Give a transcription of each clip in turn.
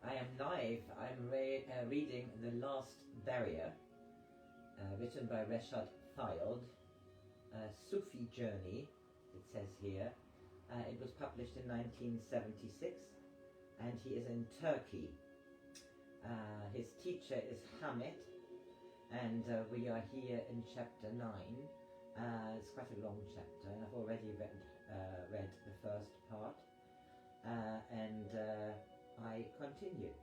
I am live. I'm reading The Last Barrier, written by Reshad Feilds, a Sufi journey, it says here. It was published in 1976, and he is in Turkey. His teacher is Hamid, and we are here in chapter 9. It's quite a long chapter, and I've already read the first part, and I continue.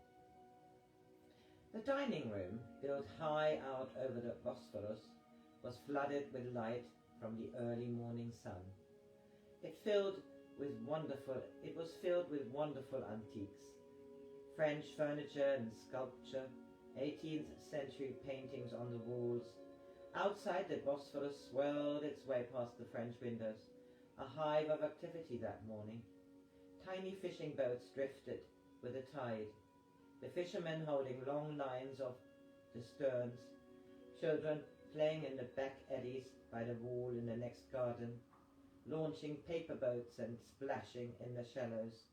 The dining room, built high out over the Bosphorus, was flooded with light from the early morning sun. It was filled with wonderful antiques, French furniture and sculpture, 18th century paintings on the walls. Outside, the Bosphorus swirled its way past the French windows, a hive of activity that morning. Tiny fishing boats drifted with the tide, the fishermen holding long lines of the sterns, children playing in the back eddies by the wall in the next garden, launching paper boats and splashing in the shallows.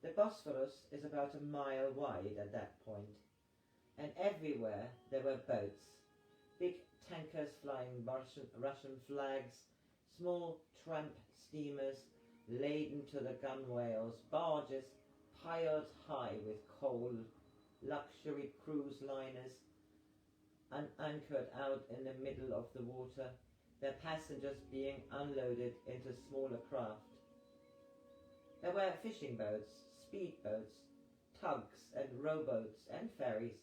The Bosphorus is about a mile wide at that point, and everywhere there were boats, big tankers flying Russian flags, small tramp steamers laden to the gunwales, barges piled high with coal, luxury cruise liners anchored out in the middle of the water, their passengers being unloaded into smaller craft. There were fishing boats, speedboats, tugs and rowboats and ferries,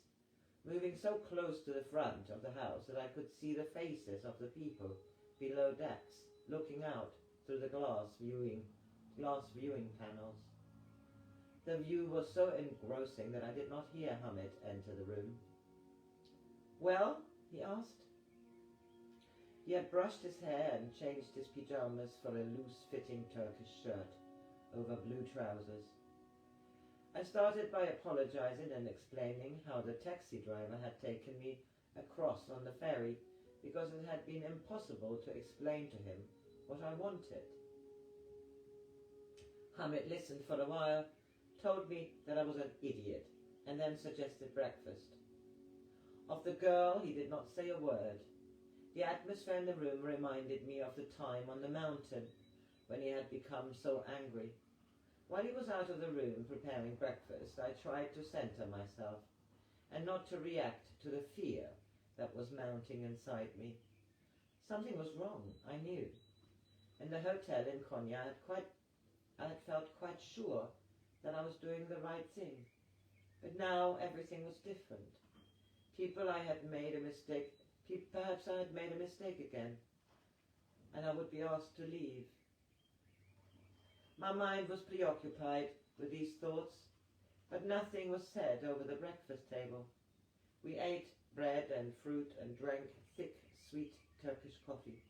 moving so close to the front of the house that I could see the faces of the people below decks, looking out through the glass viewing panels. The view was so engrossing that I did not hear Hamid enter the room. "Well?" he asked. He had brushed his hair and changed his pyjamas for a loose-fitting Turkish shirt over blue trousers. I started by apologizing and explaining how the taxi driver had taken me across on the ferry because it had been impossible to explain to him what I wanted. Hamid listened for a while, told me that I was an idiot, and then suggested breakfast. Of the girl he did not say a word. The atmosphere in the room reminded me of the time on the mountain when he had become so angry. While he was out of the room preparing breakfast, I tried to center myself and not to react to the fear that was mounting inside me. Something was wrong, I knew. In the hotel in Konya, I had felt quite sure that I was doing the right thing. But now everything was different. Perhaps I had made a mistake again, and I would be asked to leave. My mind was preoccupied with these thoughts, but nothing was said over the breakfast table. We ate bread and fruit and drank thick, sweet Turkish coffee.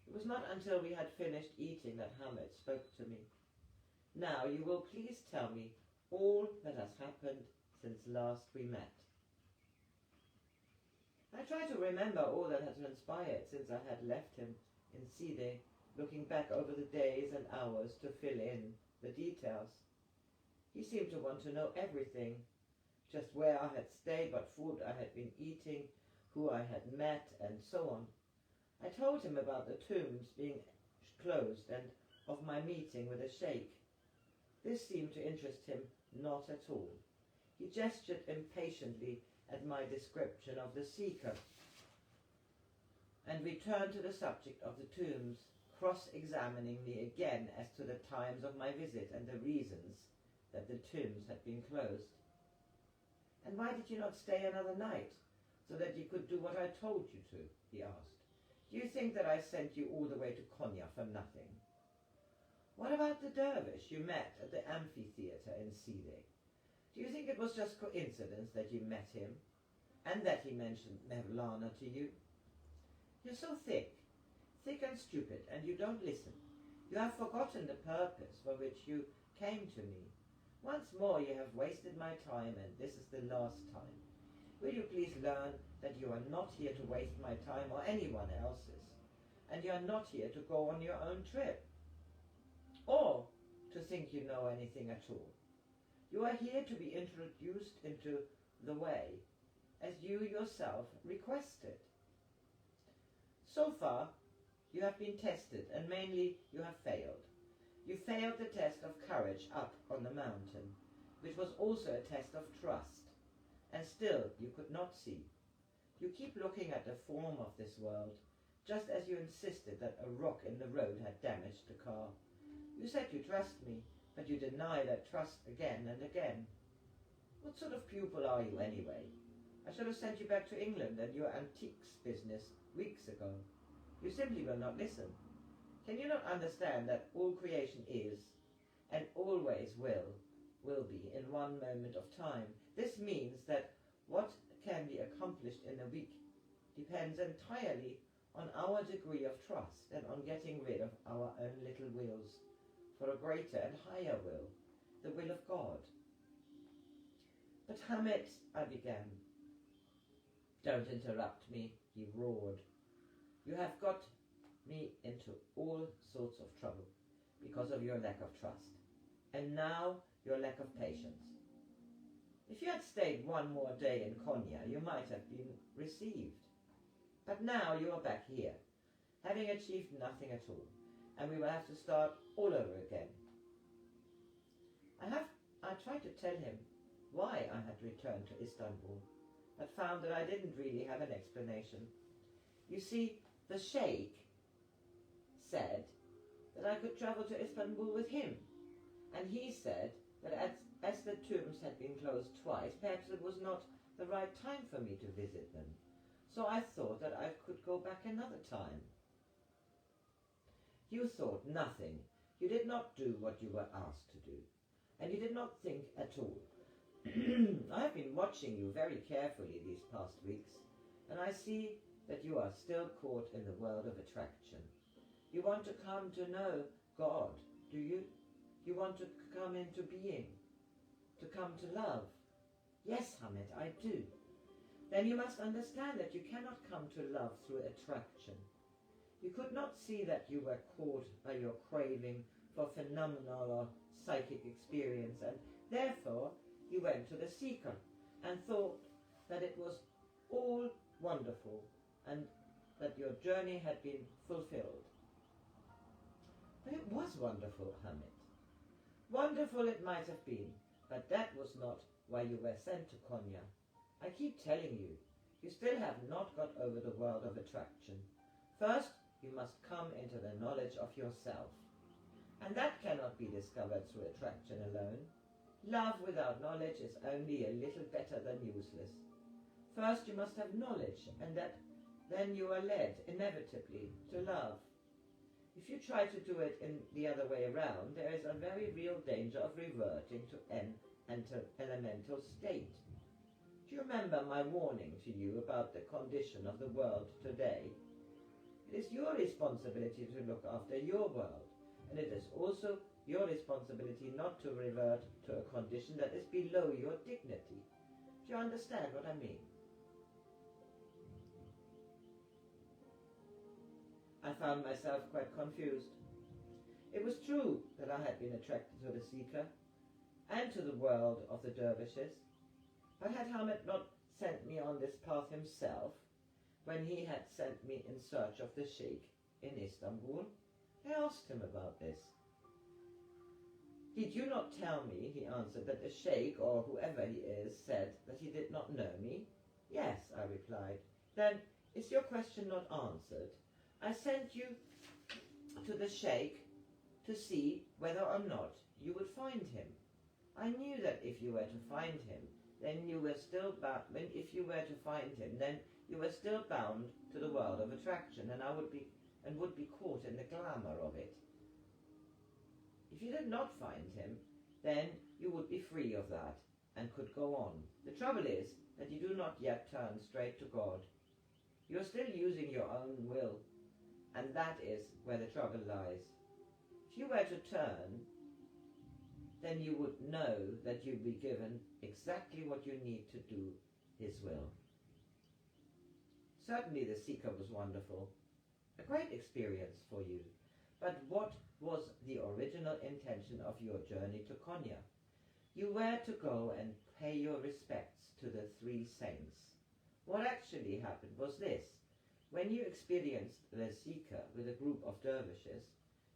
It was not until we had finished eating that Hamid spoke to me. "Now you will please tell me all that has happened since last we met." I tried to remember all that had transpired since I had left him in Side, looking back over the days and hours to fill in the details. He seemed to want to know everything, just where I had stayed, what food I had been eating, who I had met, and so on. I told him about the tombs being closed and of my meeting with a sheikh. This seemed to interest him not at all. He gestured impatiently at my description of the seeker and returned to the subject of the tombs, cross-examining me again as to the times of my visit and the reasons that the tombs had been closed. "And why did you not stay another night, so that you could do what I told you to?" he asked. "Do you think that I sent you all the way to Konya for nothing? What about the dervish you met at the amphitheatre in Side? Do you think it was just coincidence that you met him, and that he mentioned Mevlana to you? You're so thick and stupid, and you don't listen. You have forgotten the purpose for which you came to me. Once more you have wasted my time, and this is the last time. Will you please learn that you are not here to waste my time or anyone else's, and you are not here to go on your own trip, or to think you know anything at all. You are here to be introduced into the way, as you yourself requested. So far, you have been tested, and mainly you have failed. You failed the test of courage up on the mountain, which was also a test of trust, and still you could not see. You keep looking at the form of this world, just as you insisted that a rock in the road had damaged the car. You said you trust me, but you deny that trust again and again. What sort of pupil are you anyway? I should have sent you back to England and your antiques business weeks ago. You simply will not listen. Can you not understand that all creation is, and always will be in one moment of time? This means that what can be accomplished in a week depends entirely on our degree of trust and on getting rid of our own little wills for a greater and higher will, the will of God. But Hamid, I began. Don't interrupt me, he roared. You have got me into all sorts of trouble because of your lack of trust, and now your lack of patience. If you had stayed one more day in Konya, you might have been received. But now you are back here, having achieved nothing at all, and we will have to start all over again. I tried to tell him why I had returned to Istanbul, but found that I didn't really have an explanation. You see, the Sheikh said that I could travel to Istanbul with him, and he said that as the tombs had been closed twice, perhaps it was not the right time for me to visit them. So I thought that I could go back another time. You thought nothing. You did not do what you were asked to do, and you did not think at all. I have been watching you very carefully these past weeks, and I see that you are still caught in the world of attraction. You want to come to know God, do you? You want to come into being, to come to love. Yes, Hamid, I do. Then you must understand that you cannot come to love through attraction. You could not see that you were caught by your craving for phenomenal or psychic experience, and therefore you went to the seeker and thought that it was all wonderful and that your journey had been fulfilled. But it was wonderful, Hamid. Wonderful it might have been, but that was not why you were sent to Konya. I keep telling you, you still have not got over the world of attraction. First, you must come into the knowledge of yourself, and that cannot be discovered through attraction alone. Love without knowledge is only a little better than useless. First, you must have knowledge, and then you are led, inevitably, to love. If you try to do it in the other way around, there is a very real danger of reverting to an elemental state. Do you remember my warning to you about the condition of the world today? It is your responsibility to look after your world, and it is also your responsibility not to revert to a condition that is below your dignity. Do you understand what I mean? I found myself quite confused. It was true that I had been attracted to the seeker and to the world of the dervishes, but had Hamid not sent me on this path himself when he had sent me in search of the Sheikh in Istanbul? I asked him about this. Did you not tell me, he answered, that the Sheikh, or whoever he is, said that he did not know me? Yes, I replied. Then is your question not answered? I sent you to the Sheikh to see whether or not you would find him. I knew that if you were to find him, then you were still bound. If you were to find him, then you were still bound to the world of attraction, and would be caught in the glamour of it. If you did not find him, then you would be free of that and could go on. The trouble is that you do not yet turn straight to God. You are still using your own will, and that is where the trouble lies. If you were to turn, then you would know that you'd be given exactly what you need to do his will. Certainly the seeker was wonderful, a great experience for you. But what was the original intention of your journey to Konya? You were to go and pay your respects to the 3 saints. What actually happened was this. When you experienced the seeker with a group of dervishes,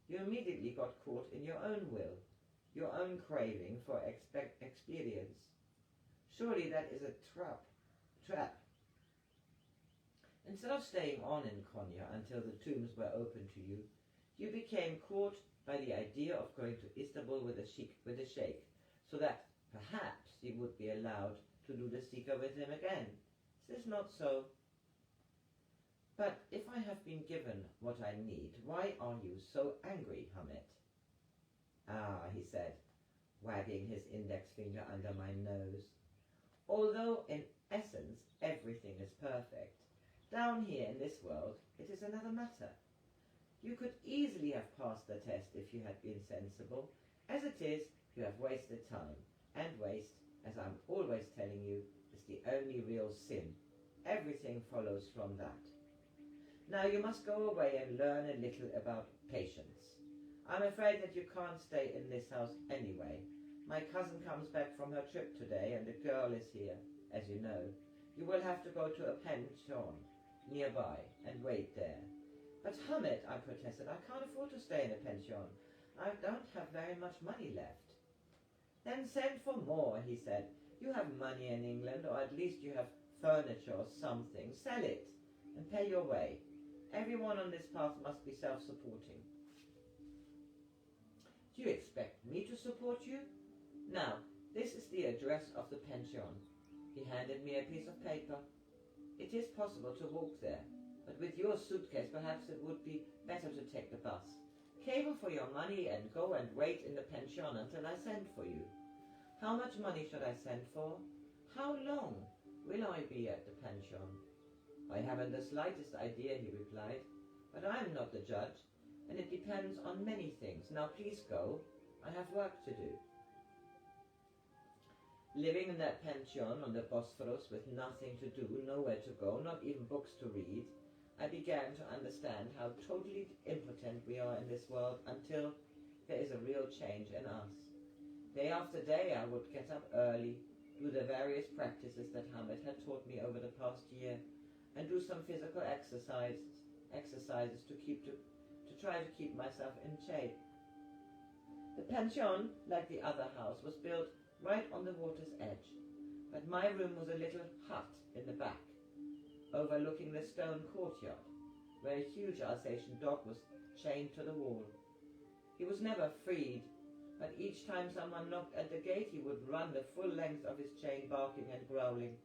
you immediately got caught in your own will, your own craving for experience. Surely that is a trap. Instead of staying on in Konya until the tombs were open to you, you became caught by the idea of going to Istanbul with a sheikh, so that perhaps you would be allowed to do the seeker with him again. Is this not so? But if I have been given what I need, why are you so angry, Hamid? Ah, he said, wagging his index finger under my nose. Although in essence everything is perfect, down here in this world it is another matter. You could easily have passed the test if you had been sensible. As it is, you have wasted time, and waste, as I'm always telling you, is the only real sin. Everything follows from that. Now you must go away and learn a little about patience. I'm afraid that you can't stay in this house anyway. My cousin comes back from her trip today and the girl is here, as you know. You will have to go to a pension nearby and wait there. But Hamid, I protested, I can't afford to stay in a pension. I don't have very much money left. Then send for more, he said. You have money in England, or at least you have furniture or something. Sell it and pay your way. Everyone on this path must be self-supporting. Do you expect me to support you? Now, this is the address of the pension. He handed me a piece of paper. It is possible to walk there, but with your suitcase perhaps it would be better to take the bus. Cable for your money and go and wait in the pension until I send for you. How much money should I send for? How long will I be at the pension? I haven't the slightest idea, he replied, but I am not the judge, and it depends on many things. Now please go. I have work to do. Living in that pension on the Bosphorus with nothing to do, nowhere to go, not even books to read, I began to understand how totally impotent we are in this world until there is a real change in us. Day after day I would get up early, do the various practices that Hamid had taught me over the past year, and do some physical exercises to try to keep myself in shape. The pension, like the other house, was built right on the water's edge, but my room was a little hut in the back, overlooking the stone courtyard, where a huge Alsatian dog was chained to the wall. He was never freed, but each time someone knocked at the gate he would run the full length of his chain, barking and growling,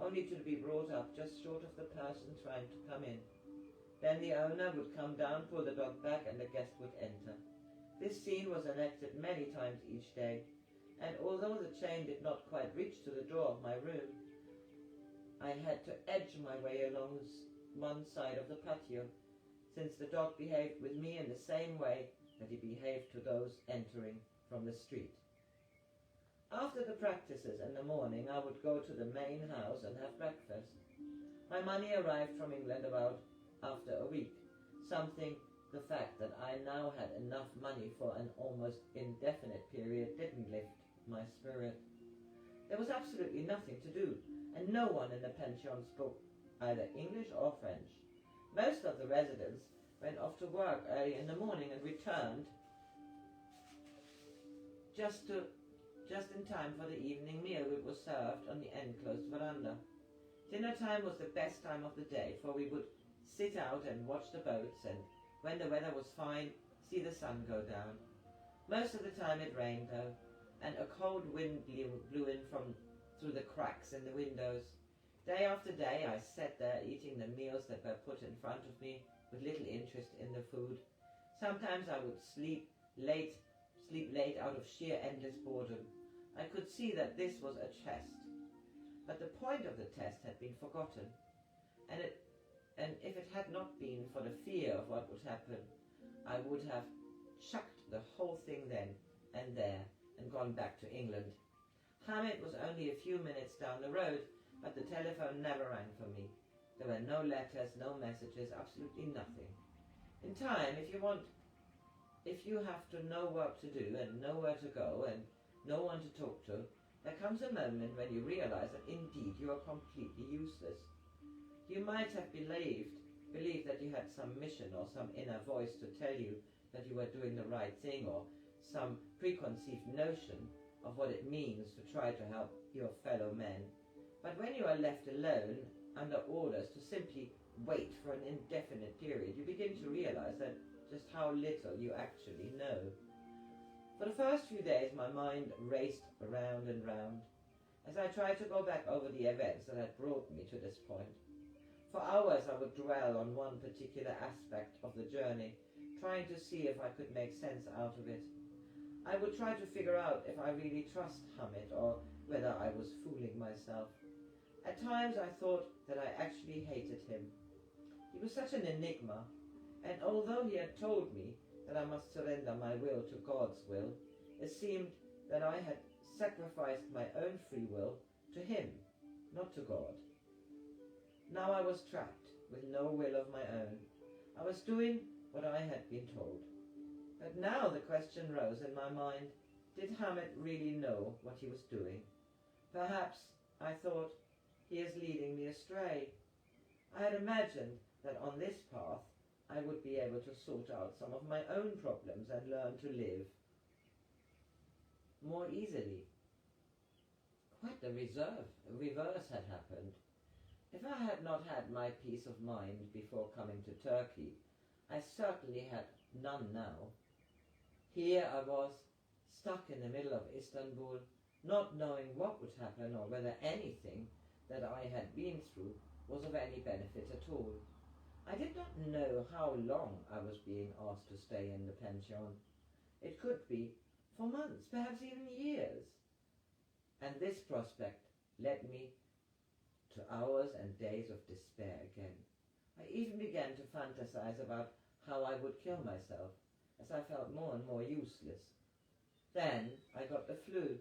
only to be brought up just short of the person trying to come in. Then the owner would come down, pull the dog back, and the guest would enter. This scene was enacted many times each day, and although the chain did not quite reach to the door of my room, I had to edge my way along one side of the patio, since the dog behaved with me in the same way that he behaved to those entering from the street. After the practices in the morning, I would go to the main house and have breakfast. My money arrived from England about after a week, something the fact that I now had enough money for an almost indefinite period didn't lift my spirit. There was absolutely nothing to do, and no one in the pension spoke either English or French. Most of the residents went off to work early in the morning and returned just in time for the evening meal, which was served on the enclosed veranda. Dinner time was the best time of the day, for we would sit out and watch the boats, and when the weather was fine, see the sun go down. Most of the time it rained, though, and a cold wind blew in through the cracks in the windows. Day after day I sat there eating the meals that were put in front of me with little interest in the food. Sometimes I would sleep late out of sheer endless boredom. I could see that this was a test, but the point of the test had been forgotten, and if it had not been for the fear of what would happen, I would have chucked the whole thing then and there and gone back to England. Hamid was only a few minutes down the road, but the telephone never rang for me. There were no letters, no messages, absolutely nothing. In time, if you have to know what to do and know where to go and no one to talk to, there comes a moment when you realize that indeed you are completely useless. You might have believed that you had some mission or some inner voice to tell you that you were doing the right thing, or some preconceived notion of what it means to try to help your fellow men. But when you are left alone, under orders to simply wait for an indefinite period, you begin to realize that just how little you actually know. For the first few days, my mind raced round and round as I tried to go back over the events that had brought me to this point. For hours I would dwell on one particular aspect of the journey, trying to see if I could make sense out of it. I would try to figure out if I really trust Hamid, or whether I was fooling myself. At times I thought that I actually hated him. He was such an enigma, and although he had told me that I must surrender my will to God's will, it seemed that I had sacrificed my own free will to him, not to God. Now I was trapped with no will of my own. I was doing what I had been told. But now the question rose in my mind, did Hamid really know what he was doing? Perhaps, I thought, he is leading me astray. I had imagined that on this path I would be able to sort out some of my own problems and learn to live more easily. Quite the reverse had happened. If I had not had my peace of mind before coming to Turkey, I certainly had none now. Here I was, stuck in the middle of Istanbul, not knowing what would happen or whether anything that I had been through was of any benefit at all. I did not know how long I was being asked to stay in the pension. It could be for months, perhaps even years. And this prospect led me to hours and days of despair again. I even began to fantasize about how I would kill myself, as I felt more and more useless. Then I got the flu.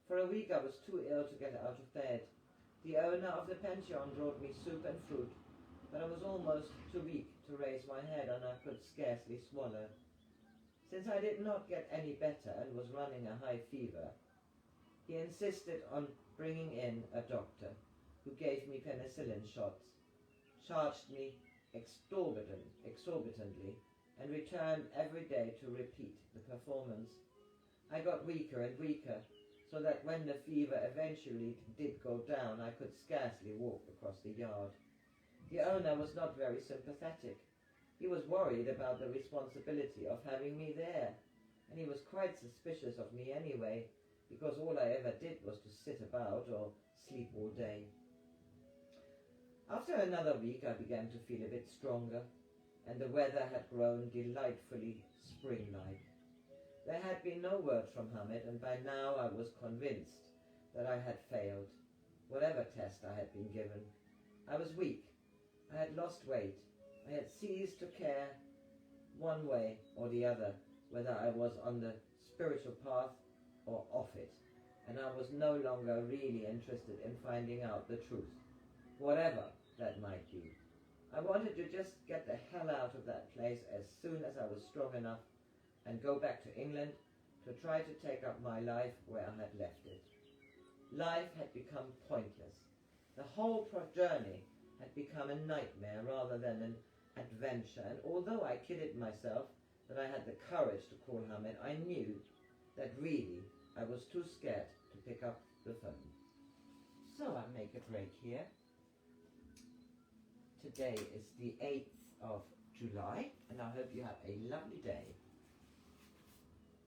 For a week I was too ill to get out of bed. The owner of the pension brought me soup and fruit, but I was almost too weak to raise my head, and I could scarcely swallow. Since I did not get any better and was running a high fever, he insisted on bringing in a doctor, who gave me penicillin shots, charged me exorbitantly, and returned every day to repeat the performance. I got weaker and weaker, so that when the fever eventually did go down, I could scarcely walk across the yard. The owner was not very sympathetic. He was worried about the responsibility of having me there, and he was quite suspicious of me anyway, because all I ever did was to sit about or sleep all day. After another week I began to feel a bit stronger, and the weather had grown delightfully spring-like. There had been no word from Hamid, and by now I was convinced that I had failed, whatever test I had been given. I was weak. I had lost weight. I had ceased to care one way or the other whether I was on the spiritual path or off it, and I was no longer really interested in finding out the truth, whatever that might be. I wanted to just get the hell out of that place as soon as I was strong enough and go back to England to try to take up my life where I had left it. Life had become pointless. The whole journey had become a nightmare rather than an adventure, and although I kidded myself that I had the courage to call Hamid, I knew that really I was too scared to pick up the phone. So I make a break here. Today is the 8th of July, and I hope you have a lovely day.